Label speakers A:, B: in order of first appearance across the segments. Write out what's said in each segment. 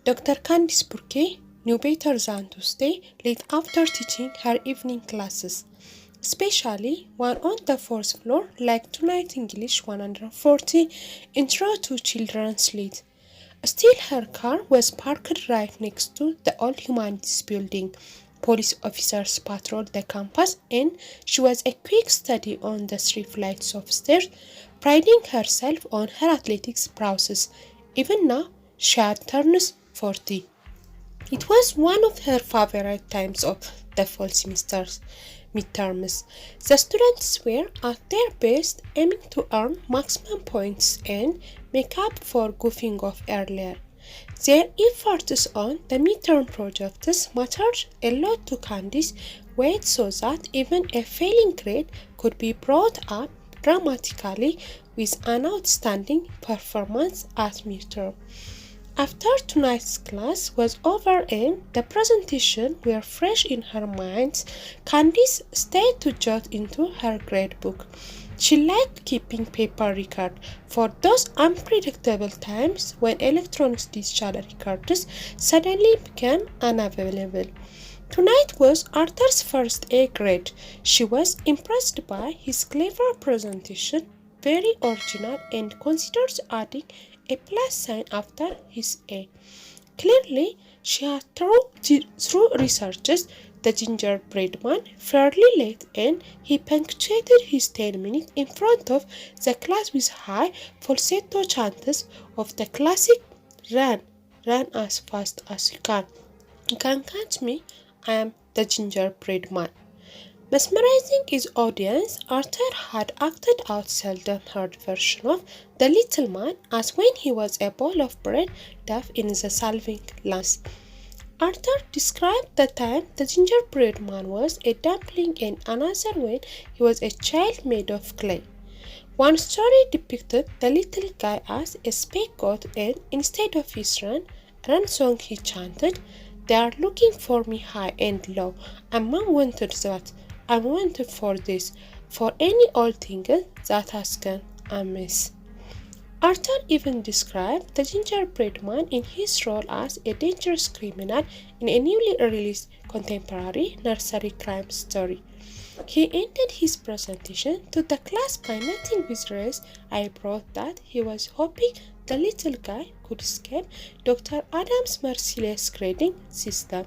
A: Dr. Candice Burke knew better than to stay late after teaching her evening classes, especially one on the fourth floor like tonight English 140 intro to children's lead. Still, her car was parked right next to the All Humanities building. Police officers patrolled the campus, and she was a quick study on the 3 flights of stairs, priding herself on her athletics prowess. Even now, she had turned 40. It was one of her favorite times of the fall semester's midterms. The students were at their best, aiming to earn maximum points and make up for goofing off earlier. Their efforts on the midterm projects mattered a lot to Candice Wade so that even a failing grade could be brought up dramatically with an outstanding performance at midterm. After tonight's class was over and the presentation were fresh in her mind, Candice stayed to jot into her grade book. She liked keeping paper record for those unpredictable times when electronic digital records suddenly became unavailable. Tonight was Arthur's first A grade. She was impressed by his clever presentation, very original, and considered adding a plus sign after his A. Clearly, she had through researches the Gingerbread Man fairly late, and he punctuated his 10 minutes in front of the class with high falsetto chants of the classic run, run as fast as you can. You can catch me, I am the Gingerbread Man. Mesmerizing his audience, Arthur had acted out seldom heard version of the little man as when he was a ball of bread duff in the Salving Lance. Arthur described the time the gingerbread man was a dumpling and another when he was a child made of clay. One story depicted the little guy as a spake goat and instead of his run song he chanted, "They are looking for me high and low. I'm wanted that. I'm wanted for this, for any old thing that has gone amiss." Arthur even described the gingerbread man in his role as a dangerous criminal in a newly released contemporary nursery crime story. He ended his presentation to the class by noting with raised eyebrows that he was hoping the little guy could escape Dr. Adams' merciless grading system.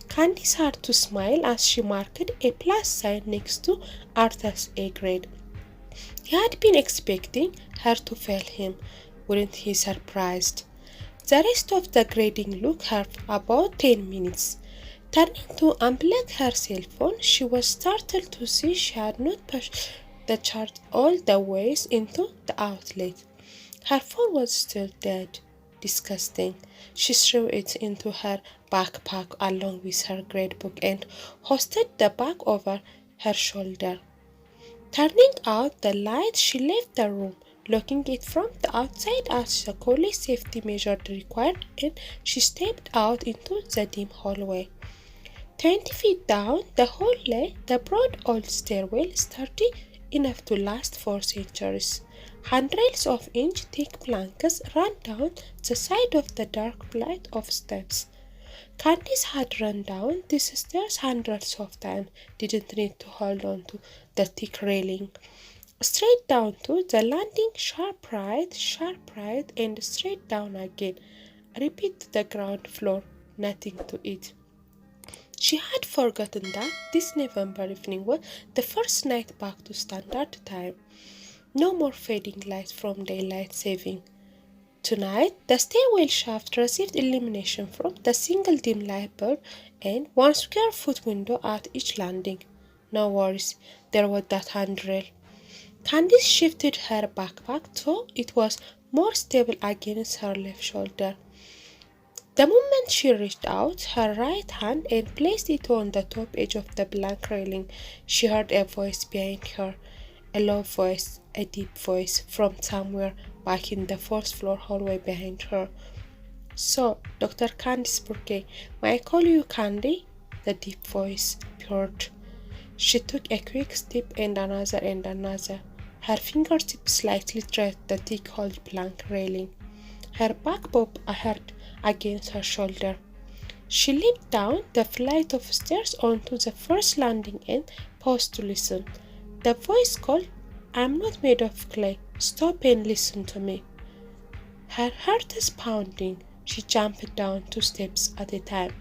A: Candice had to smile as she marked a plus sign next to Arthur's A grade. He had been expecting her to fail him. Wouldn't he surprised? The rest of the grading took her about 10 minutes. Turning to unplug her cell phone, she was startled to see she had not pushed the chart all the way into the outlet. Her phone was still dead. Disgusting. She threw it into her backpack along with her grade book and hoisted the bag over her shoulder. Turning out the light, she left the room, locking it from the outside as the college safety measure required, and she stepped out into the dim hallway. 20 feet down the hallway, the broad old stairwell sturdy enough to last 4 centuries. Hundreds of inch-thick planks ran down the side of the dark flight of steps. Candice had run down these stairs hundreds of times, didn't need to hold on to the thick railing. Straight down to the landing, sharp right, and straight down again. Repeat the ground floor, nothing to it. She had forgotten that this November evening was the first night back to standard time. No more fading light from daylight saving. Tonight, the stairwell shaft received illumination from the single dim light bulb and 1 square-foot window at each landing. No worries, there was that handrail. Candice shifted her backpack so it was more stable against her left shoulder. The moment she reached out her right hand and placed it on the top edge of the blank railing, she heard a voice behind her. A low voice, a deep voice, from somewhere back in the fourth floor hallway behind her. "So, Dr. Candice Burke, may I call you Candy?" the deep voice purred. She took a quick step and another. Her fingertips slightly traced the thick old plank railing. Her back popped against her shoulder. She leaped down the flight of stairs onto the first landing and paused to listen. The voice called, "I'm not made of clay. Stop and listen to me." Her heart is pounding. She jumped down 2 steps at a time.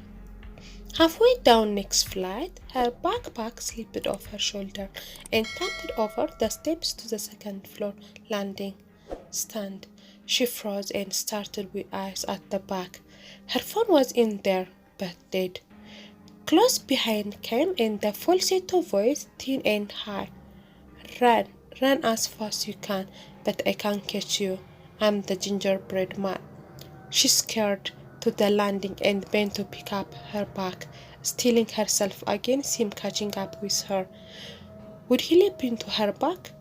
A: Halfway down next flight, her backpack slipped off her shoulder and tumbled over the steps to the second floor landing. Stunned, she froze and started with eyes at the back. Her phone was in there, but dead. Close behind came in the falsetto voice, thin and high. "Run, run as fast as you can, but I can't catch you. I'm the gingerbread man." She scurried to the landing and bent to pick up her bag, steeling herself against him catching up with her. Would he leap into her bag?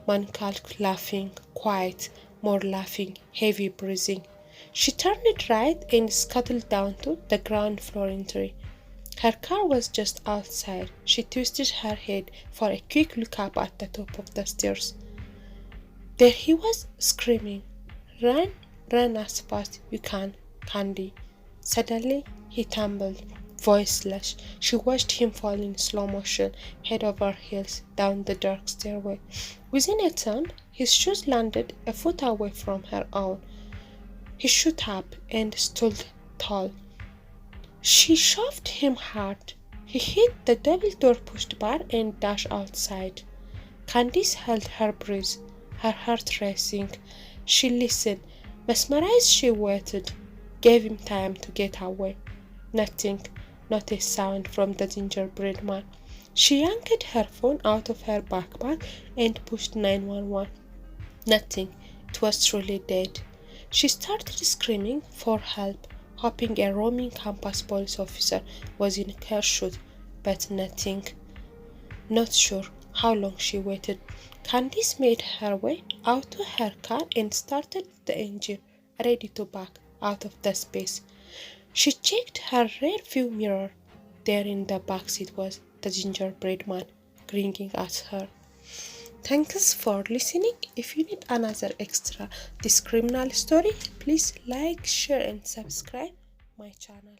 A: Mankalk laughing, quiet, more laughing, heavy breathing. She turned it right and scuttled down to the ground floor entry. Her car was just outside. She twisted her head for a quick look up at the top of the stairs. There he was, screaming, "Run, run as fast you can, Candy." Suddenly, he tumbled, voiceless. She watched him fall in slow motion, head over heels, down the dark stairway. Within a turn, his shoes landed a foot away from her own. He shot up and stood tall. She shoved him hard. He hit the double-door push bar and dashed outside. Candice held her breath, her heart racing. She listened. Mesmerized, she waited, gave him time to get away. Nothing, not a sound from the gingerbread man. She yanked her phone out of her backpack and pushed 911. Nothing. It was truly dead. She started screaming for help, hoping a roaming campus police officer was in her shoes, but nothing. Not sure how long she waited. Candice made her way out to her car and started the engine, ready to back out of the space. She checked her rear view mirror. There in the back seat was the gingerbread man, grinning at her. Thanks for listening. If you need another extra this criminal story, please like, share and subscribe my channel.